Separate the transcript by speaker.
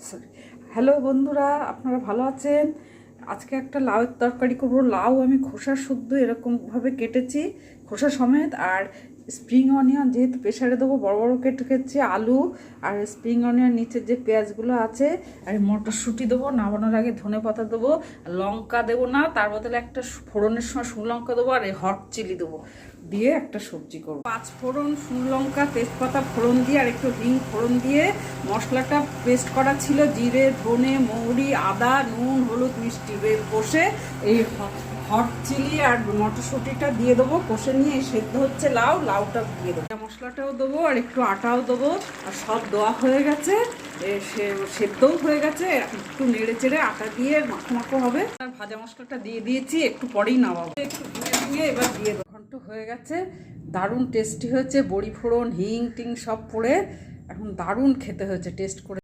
Speaker 1: Sorry. Hello বন্ধুরা, আপনারা ভালো আছেন? আজকে একটা লাউয়ের তরকারি করবো। লাউ আমি খোসা শুদ্ধ এরকমভাবে কেটেছি, খোসা সমেত। আর স্প্রিং অনিয়ন যেহেতু প্রেশারে দেবো, বড় বড় কেটে কেটেছি। আলু আর স্প্রিং অনিয়ন নিচের যে পেঁয়াজগুলো আছে, আর মটরশুঁটি দেবো। নামানোর আগে ধনে পাতা দেবো। লঙ্কা দেবো না, তার বদলে একটা ফোড়নের সময় শুকনো লঙ্কা দেবো, আর এই হট চিলি দেবো, দিয়ে একটা সবজি করবো। 5 ফোড়ন, শুকনো লঙ্কা, তেজপাতা ফোড়ন দিয়ে আর একটু হিং ফোড়ন দিয়ে মশলাটা পেস্ট করা ছিল, জিরে, ধনে, মৌরি, আদা, নুন, হলুদ, মিষ্টি কষে এই হট চিলি আর মটরশুঁটিটা দিয়ে দেবো। কষে নিয়ে সেদ্ধ হচ্ছে লাউটা দিয়ে দেবো, মশলাটাও দেবো আর একটু আটাও দেবো। আর সব দেওয়া হয়ে গেছে, সেদ্ধও হয়ে গেছে। একটু নেড়ে চেড়ে আটা দিয়ে মাখো মাখো হবে। আর ভাজা মশলাটা দিয়ে দিয়েছি, একটু পরেই নামাবো। একটু দিয়ে এবার দিয়ে দেবো। ঘন্ট হয়ে গেছে, দারুণ টেস্টি হয়েছে। বড়ি ফোড়ন, হিং টিং সব পড়ে এখন দারুণ খেতে হয়েছে। টেস্ট করে